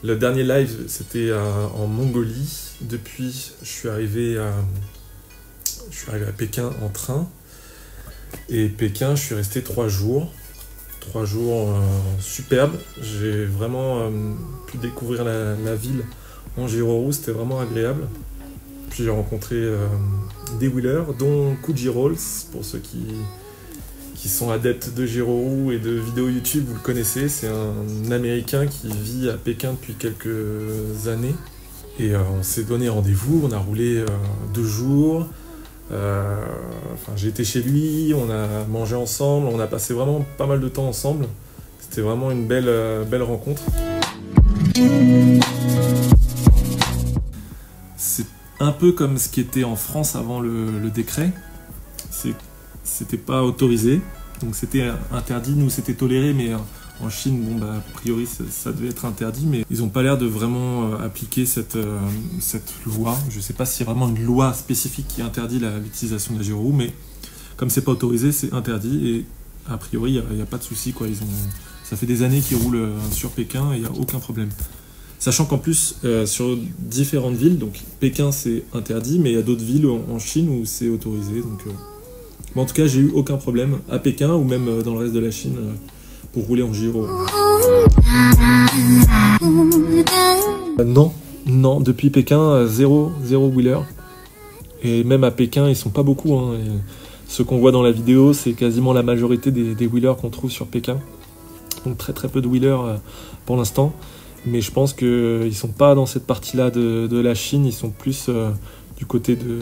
Le dernier live, c'était en Mongolie. Depuis, je suis arrivé à Pékin en train. Et Pékin, je suis resté 3 jours. 3 jours superbes. J'ai vraiment pu découvrir la ville en gyro-roue, c'était vraiment agréable. Puis j'ai rencontré des wheelers, dont Kuji Rolls, pour ceux qui sont adeptes de gyro-roue et de vidéos YouTube, vous le connaissez. C'est un Américain qui vit à Pékin depuis quelques années. Et on s'est donné rendez-vous, on a roulé 2 jours. J'ai été chez lui, on a mangé ensemble, on a passé vraiment pas mal de temps ensemble. C'était vraiment une belle rencontre. C'est un peu comme ce qui était en France avant le décret. C'était pas autorisé, donc c'était interdit. Nous, c'était toléré, mais en Chine, a priori, ça devait être interdit, mais ils n'ont pas l'air de vraiment appliquer cette loi. Je ne sais pas s'il y a vraiment une loi spécifique qui interdit l'utilisation de la gyro-roue, mais comme c'est pas autorisé, c'est interdit, et a priori, il n'y a pas de souci, quoi. Ça fait des années qu'ils roulent sur Pékin et il n'y a aucun problème. Sachant qu'en plus, sur différentes villes, donc Pékin c'est interdit, mais il y a d'autres villes en Chine où c'est autorisé. Donc, en tout cas, j'ai eu aucun problème à Pékin ou même dans le reste de la Chine pour rouler en gyro. Non, depuis Pékin, zéro wheeler. Et même à Pékin, ils sont pas beaucoup. Hein. Ceux qu'on voit dans la vidéo, c'est quasiment la majorité des wheelers qu'on trouve sur Pékin. Donc très peu de wheelers pour l'instant. Mais je pense qu'ils ne sont pas dans cette partie-là de la Chine, ils sont plus du côté de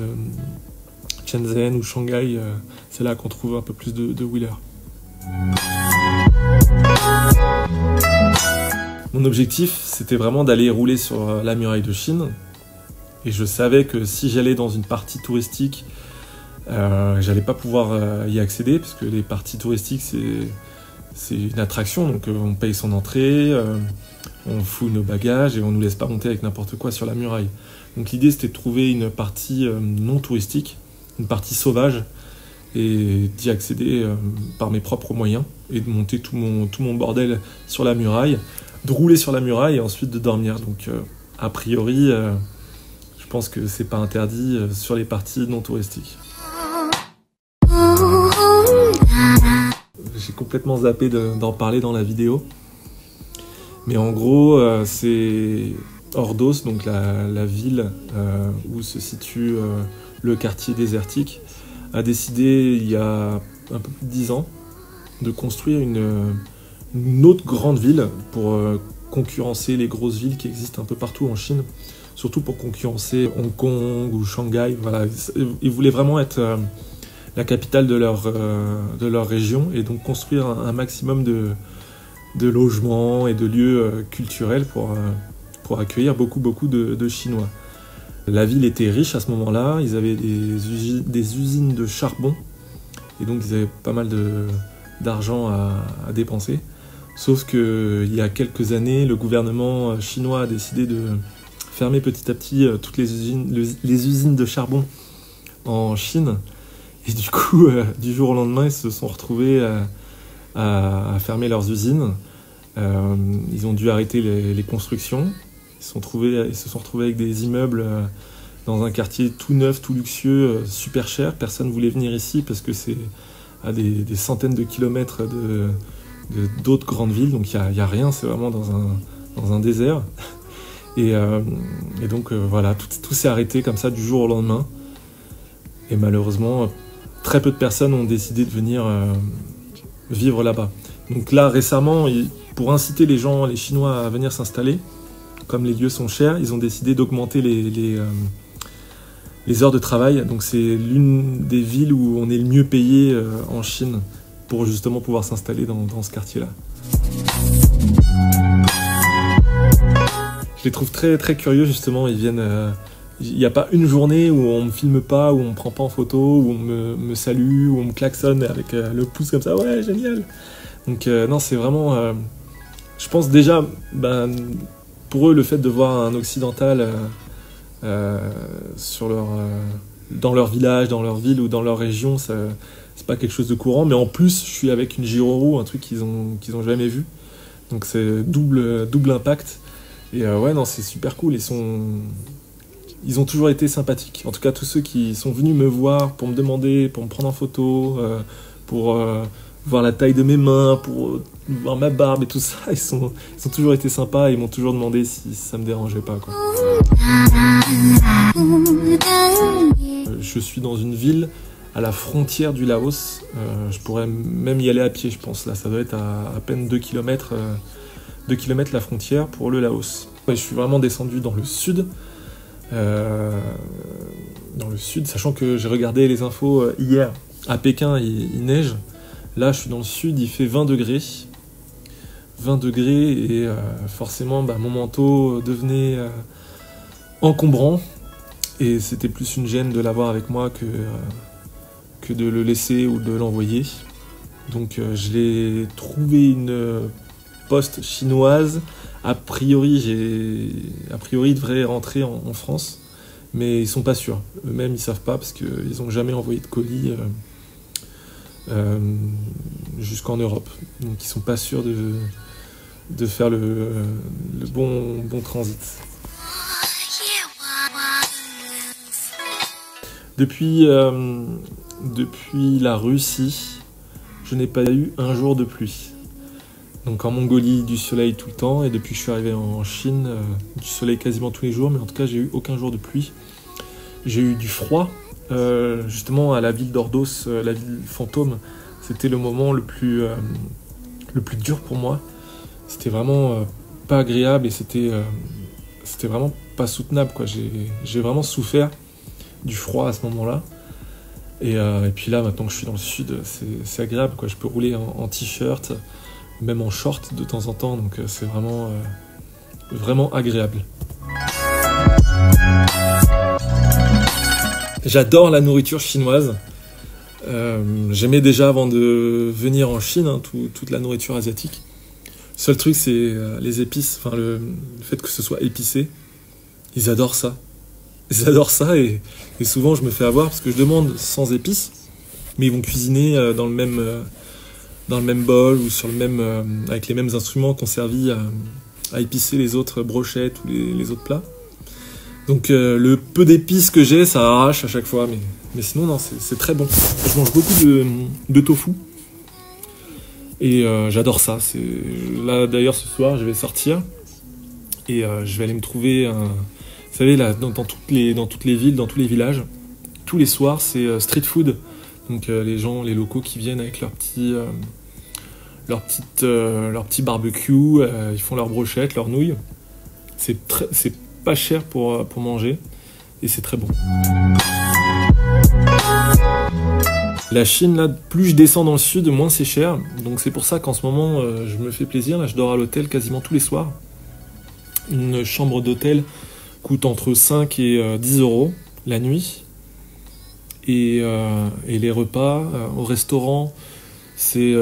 Shenzhen ou Shanghai. C'est là qu'on trouve un peu plus de wheelers. Mon objectif, c'était vraiment d'aller rouler sur la muraille de Chine. Et je savais que si j'allais dans une partie touristique, j'allais pas pouvoir y accéder, parce que les parties touristiques, c'est une attraction, donc on paye son entrée, on fout nos bagages et on nous laisse pas monter avec n'importe quoi sur la muraille. Donc l'idée, c'était de trouver une partie non touristique, une partie sauvage, et d'y accéder par mes propres moyens, et de monter tout mon bordel sur la muraille, de rouler sur la muraille et ensuite de dormir. Donc a priori, je pense que c'est pas interdit sur les parties non touristiques. J'ai complètement zappé d'en parler dans la vidéo. Mais en gros, c'est Ordos, donc la ville où se situe le quartier désertique, a décidé il y a un peu plus de 10 ans de construire une autre grande ville pour concurrencer les grosses villes qui existent un peu partout en Chine, surtout pour concurrencer Hong Kong ou Shanghai. Voilà. Ils voulaient vraiment être la capitale de leur région, et donc construire un maximum de logements et de lieux culturels pour accueillir beaucoup de Chinois. La ville était riche à ce moment-là, ils avaient des usines de charbon, et donc ils avaient pas mal d'argent à dépenser. Sauf qu'il y a quelques années, le gouvernement chinois a décidé de fermer petit à petit toutes les usines de charbon en Chine. Et du coup, du jour au lendemain, ils se sont retrouvés à fermer leurs usines. Ils ont dû arrêter les constructions. Ils se sont retrouvés avec des immeubles dans un quartier tout neuf, tout luxueux, super cher. Personne ne voulait venir ici parce que c'est à des centaines de kilomètres d'autres grandes villes. Donc il n'y a rien, c'est vraiment dans un désert. Et donc voilà, tout s'est arrêté comme ça du jour au lendemain. Et malheureusement, très peu de personnes ont décidé de venir vivre là-bas. Donc là, récemment, pour inciter les Chinois à venir s'installer, comme les lieux sont chers, ils ont décidé d'augmenter les heures de travail. Donc c'est l'une des villes où on est le mieux payé en Chine pour justement pouvoir s'installer dans ce quartier-là. Je les trouve très curieux, justement. Ils viennent... Il n'y a pas une journée où on me filme pas, où on me prend pas en photo, où on me salue, où on me klaxonne avec le pouce comme ça. Ouais, génial. Donc non, c'est vraiment... je pense déjà, pour eux, le fait de voir un occidental dans leur village, dans leur ville ou dans leur région, c'est pas quelque chose de courant. Mais en plus, je suis avec une gyro-roue, un truc qu'ils ont jamais vu. Donc c'est double impact. Et ouais, non, c'est super cool. Ils ont toujours été sympathiques. En tout cas, tous ceux qui sont venus me voir pour me demander, pour me prendre en photo, pour voir la taille de mes mains, pour voir ma barbe et tout ça, ils ont toujours été sympas et ils m'ont toujours demandé si ça me dérangeait pas, quoi. Je suis dans une ville à la frontière du Laos. Je pourrais même y aller à pied, je pense. Là, ça doit être à peine 2 km la frontière pour le Laos. Je suis vraiment descendu dans le sud. Sachant que j'ai regardé les infos hier. À Pékin, il neige. Là, je suis dans le sud, il fait 20 degrés. 20 degrés et forcément, mon manteau devenait encombrant. Et c'était plus une gêne de l'avoir avec moi que de le laisser ou de l'envoyer. Donc je l'ai trouvé une poste chinoise. A priori, il devrait rentrer en France, mais ils sont pas sûrs. Eux-mêmes, ils savent pas parce qu'ils n'ont jamais envoyé de colis jusqu'en Europe. Donc ils sont pas sûrs de faire le bon transit. Depuis la Russie, je n'ai pas eu un jour de pluie. Donc en Mongolie, du soleil tout le temps, et depuis que je suis arrivé en Chine, du soleil quasiment tous les jours, mais en tout cas, j'ai eu aucun jour de pluie. J'ai eu du froid, justement à la ville d'Ordos, la ville fantôme. C'était le moment le plus dur pour moi. C'était vraiment pas agréable et c'était vraiment pas soutenable, quoi. J'ai vraiment souffert du froid à ce moment-là. Et puis là, maintenant que je suis dans le sud, c'est agréable, quoi. Je peux rouler en t-shirt, même en short de temps en temps, donc c'est vraiment agréable. J'adore la nourriture chinoise. J'aimais déjà avant de venir en Chine, toute la nourriture asiatique. Le seul truc, c'est les épices, enfin le fait que ce soit épicé. Ils adorent ça. Ils adorent ça et souvent je me fais avoir parce que je demande sans épices, mais ils vont cuisiner dans le même bol ou avec les mêmes instruments qui ont servi à épicer les autres brochettes ou les autres plats. Donc le peu d'épices que j'ai, ça arrache à chaque fois, mais sinon non, c'est très bon. Je mange beaucoup de tofu et j'adore ça. Là d'ailleurs ce soir je vais sortir et je vais aller me trouver vous savez, là, dans toutes les villes, dans tous les villages, tous les soirs, c'est street food. Donc les locaux qui viennent avec leur petit barbecue, ils font leurs brochettes, leurs nouilles. C'est pas cher pour manger et c'est très bon. La Chine, là, plus je descends dans le sud, moins c'est cher. Donc c'est pour ça qu'en ce moment, je me fais plaisir. Là, je dors à l'hôtel quasiment tous les soirs. Une chambre d'hôtel coûte entre 5 et 10 euros la nuit. Et les repas au restaurant, c'est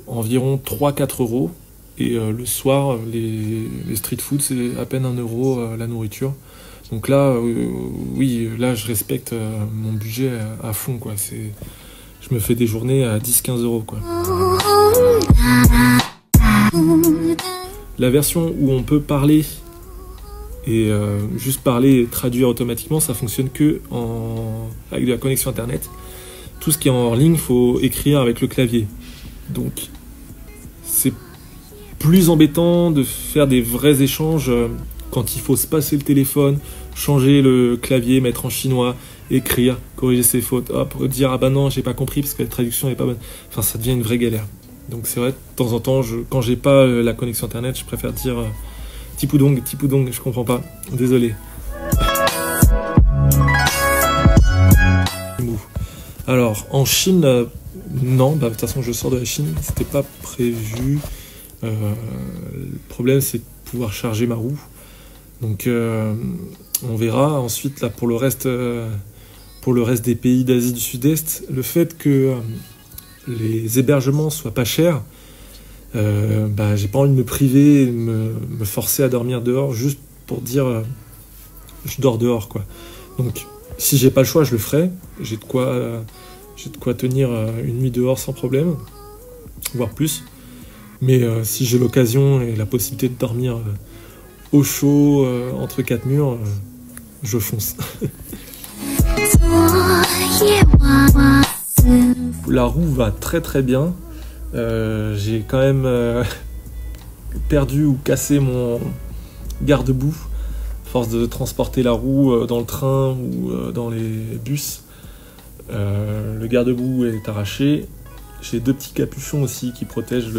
environ 3-4 euros. Et le soir, les street food, c'est à peine 1 euro la nourriture. Donc là, oui, là, je respecte mon budget à fond, quoi. Je me fais des journées à 10-15 euros, quoi. La version où on peut parler et juste parler et traduire automatiquement, ça fonctionne que avec de la connexion internet. Tout ce qui est en ligne, il faut écrire avec le clavier. Donc c'est plus embêtant de faire des vrais échanges quand il faut se passer le téléphone, changer le clavier, mettre en chinois, écrire, corriger ses fautes, hop, dire ah bah non j'ai pas compris parce que la traduction n'est pas bonne. Enfin ça devient une vraie galère. Donc c'est vrai, de temps en temps, quand j'ai pas la connexion internet, je préfère dire Tipoudong, je comprends pas, désolé. Alors, en Chine, non, de toute façon je sors de la Chine, c'était pas prévu. Le problème c'est de pouvoir charger ma roue. Donc on verra. Ensuite, là, pour le reste des pays d'Asie du Sud-Est, le fait que les hébergements soient pas chers, j'ai pas envie de me priver, de me forcer à dormir dehors juste pour dire je dors dehors, quoi. Donc si j'ai pas le choix, je le ferai. J'ai de quoi tenir une nuit dehors sans problème, voire plus. Mais si j'ai l'occasion et la possibilité de dormir au chaud, entre quatre murs, je fonce. La roue va très très bien. J'ai quand même perdu ou cassé mon garde-boue à force de transporter la roue dans le train ou dans les bus. Le garde-boue est arraché. J'ai deux petits capuchons aussi qui protègent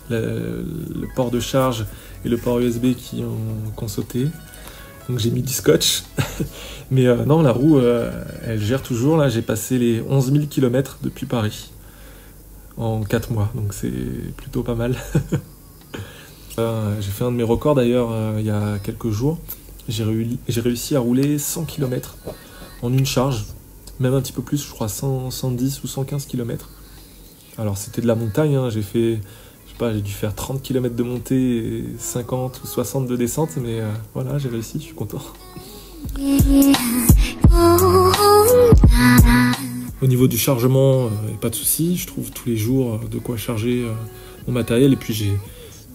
le port de charge et le port USB qui ont sauté. Donc j'ai mis du scotch. Mais non, la roue, elle gère toujours. Là, j'ai passé les 11 000 km depuis Paris en 4 mois. Donc c'est plutôt pas mal. J'ai fait un de mes records d'ailleurs il y a quelques jours. J'ai réussi à rouler 100 km en une charge. Même un petit peu plus, je crois 110 ou 115 km. Alors c'était de la montagne, hein. J'ai fait, je sais pas, j'ai dû faire 30 km de montée et 50 ou 60 de descente, mais voilà, j'ai réussi, je suis content. Au niveau du chargement, pas de souci, je trouve tous les jours de quoi charger mon matériel, et puis j'ai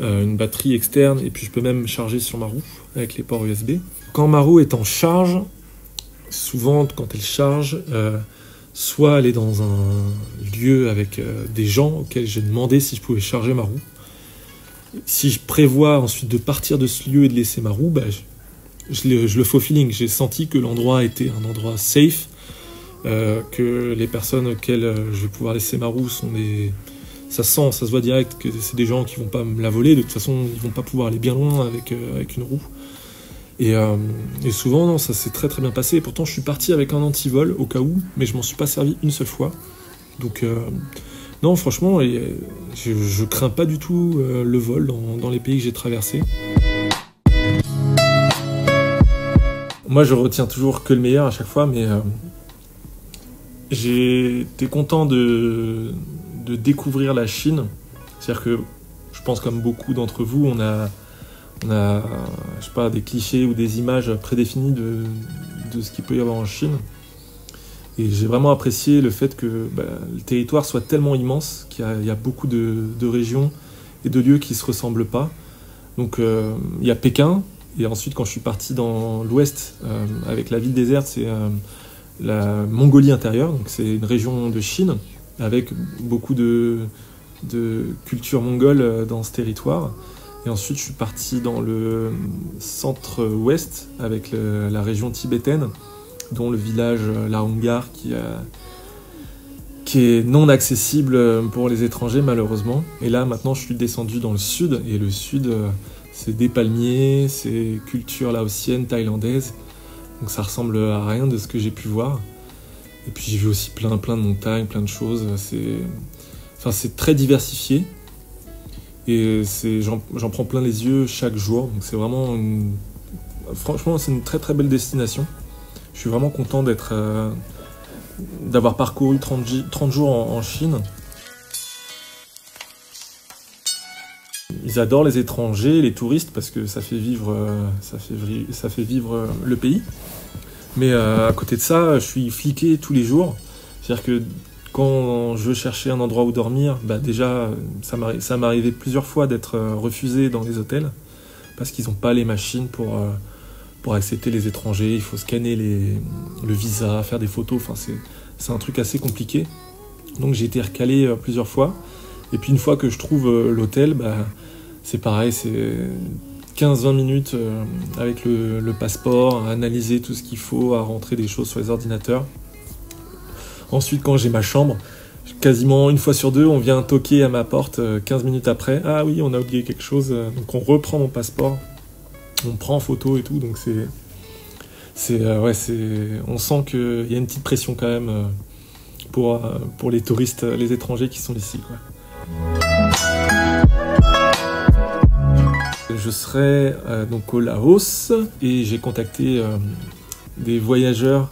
une batterie externe, et puis je peux même charger sur ma roue avec les ports USB. Quand ma roue est en charge, souvent quand elle charge, soit elle est dans un lieu avec des gens auxquels j'ai demandé si je pouvais charger ma roue. Si je prévois ensuite de partir de ce lieu et de laisser ma roue, je le fais au feeling. J'ai senti que l'endroit était un endroit safe, que les personnes auxquelles je vais pouvoir laisser ma roue sont des... Ça se voit direct que c'est des gens qui vont pas me la voler. De toute façon, ils vont pas pouvoir aller bien loin avec une roue. Et souvent, non, ça s'est très très bien passé. Et pourtant, je suis parti avec un antivol au cas où, mais je m'en suis pas servi une seule fois. Donc, non, franchement, je crains pas du tout le vol dans les pays que j'ai traversés. Moi, je retiens toujours que le meilleur à chaque fois, mais j'ai été content de découvrir la Chine. C'est-à-dire que je pense comme beaucoup d'entre vous, on a, je sais pas, des clichés ou des images prédéfinies de ce qu'il peut y avoir en Chine. Et j'ai vraiment apprécié le fait que le territoire soit tellement immense qu'il y a beaucoup de régions et de lieux qui ne se ressemblent pas. Donc il y a Pékin, et ensuite quand je suis parti dans l'ouest avec la ville déserte, c'est la Mongolie intérieure, donc c'est une région de Chine avec beaucoup de culture mongole dans ce territoire. Et ensuite, je suis parti dans le centre-ouest avec la région tibétaine, dont le village Lahongar qui est non accessible pour les étrangers malheureusement. Et là, maintenant, je suis descendu dans le sud. Et le sud, c'est des palmiers, c'est culture laotienne, thaïlandaise. Donc ça ressemble à rien de ce que j'ai pu voir. Et puis j'ai vu aussi plein de montagnes, plein de choses. C'est très diversifié. Et j'en prends plein les yeux chaque jour. Donc c'est vraiment franchement, c'est une très très belle destination. Je suis vraiment content d'avoir parcouru 30 jours en Chine. Ils adorent les étrangers, les touristes, parce que ça fait vivre le pays. Mais à côté de ça, je suis fliqué tous les jours. C'est-à-dire que quand je veux chercher un endroit où dormir, déjà, ça m'est arrivé plusieurs fois d'être refusé dans les hôtels parce qu'ils n'ont pas les machines pour accepter les étrangers. Il faut scanner le visa, faire des photos. Enfin, c'est un truc assez compliqué. Donc j'ai été recalé plusieurs fois. Et puis une fois que je trouve l'hôtel, c'est pareil, c'est 15-20 minutes avec le passeport, à analyser tout ce qu'il faut, à rentrer des choses sur les ordinateurs. Ensuite, quand j'ai ma chambre, quasiment une fois sur deux, on vient toquer à ma porte 15 minutes après. Ah oui, on a oublié quelque chose. Donc on reprend mon passeport, on prend en photo et tout. Donc on sent qu'il y a une petite pression quand même pour les touristes, les étrangers qui sont ici, quoi. Je serai donc au Laos et j'ai contacté des voyageurs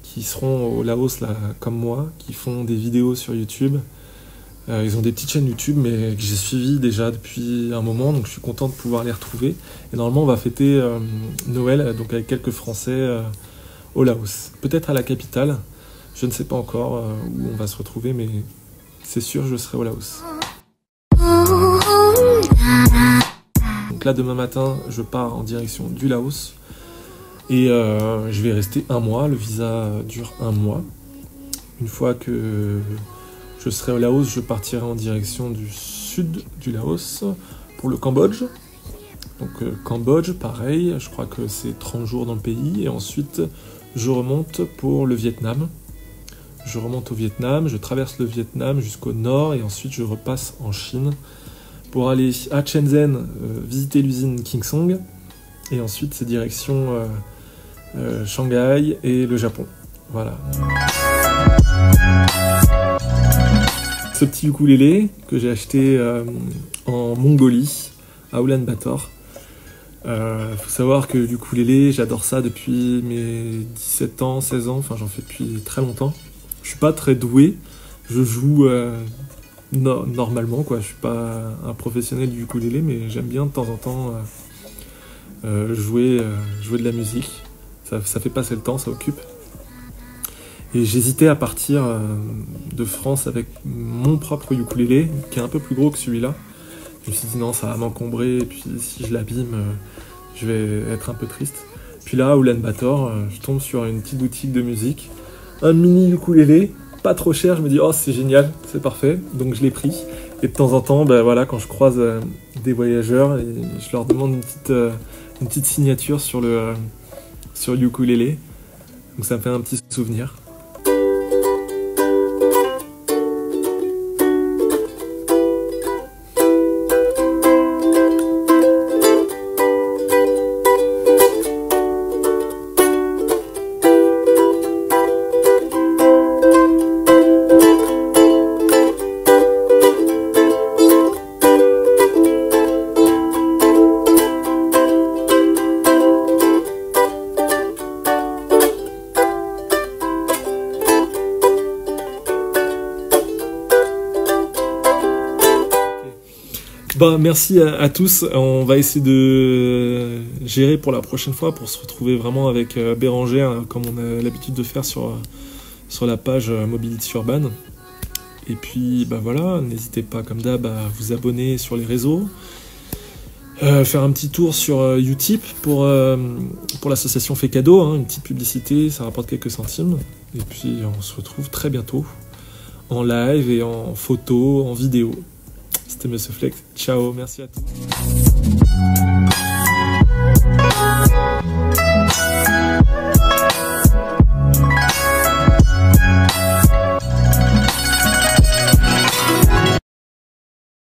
qui seront au Laos là, comme moi, qui font des vidéos sur YouTube. Ils ont des petites chaînes YouTube, mais que j'ai suivies déjà depuis un moment, donc je suis content de pouvoir les retrouver. Et normalement, on va fêter Noël donc avec quelques Français au Laos. Peut-être à la capitale, je ne sais pas encore où on va se retrouver, mais c'est sûr, je serai au Laos. Donc là, demain matin, je pars en direction du Laos. Et je vais rester 1 mois. Le visa dure 1 mois. Une fois que je serai au Laos, je partirai en direction du sud du Laos pour le Cambodge. Donc Cambodge, pareil, je crois que c'est 30 jours dans le pays. Et ensuite, je remonte pour le Vietnam. Je remonte au Vietnam, je traverse le Vietnam jusqu'au nord et ensuite je repasse en Chine pour aller à Shenzhen visiter l'usine King Song. Et ensuite, c'est direction Shanghai et le Japon. Voilà. Ce petit ukulélé que j'ai acheté en Mongolie, à Ulaanbaatar. Faut savoir que l'ukulélé, j'adore ça depuis mes 17 ans, 16 ans, enfin j'en fais depuis très longtemps. Je suis pas très doué, je joue normalement, quoi. Je suis pas un professionnel du ukulélé, mais j'aime bien de temps en temps jouer de la musique. Ça fait passer le temps, ça occupe. Et j'hésitais à partir de France avec mon propre ukulélé, qui est un peu plus gros que celui-là. Je me suis dit non, ça va m'encombrer, et puis si je l'abîme, je vais être un peu triste. Puis là, à Ulaanbaatar, je tombe sur une petite boutique de musique, un mini ukulélé, pas trop cher, je me dis oh c'est génial, c'est parfait, donc je l'ai pris. Et de temps en temps, ben voilà, quand je croise des voyageurs, et je leur demande une petite signature sur le ukulélé, donc ça me fait un petit souvenir. Bah, merci à tous. On va essayer de gérer pour la prochaine fois pour se retrouver vraiment avec Bérangère, hein, comme on a l'habitude de faire sur la page Mobility Urban. Et puis bah voilà, n'hésitez pas comme d'hab à vous abonner sur les réseaux, faire un petit tour sur Utip pour l'association Fait Cadeau, hein, une petite publicité, ça rapporte quelques centimes. Et puis on se retrouve très bientôt en live et en photo, en vidéo. C'était Monsieur Flex. Ciao, merci à tous.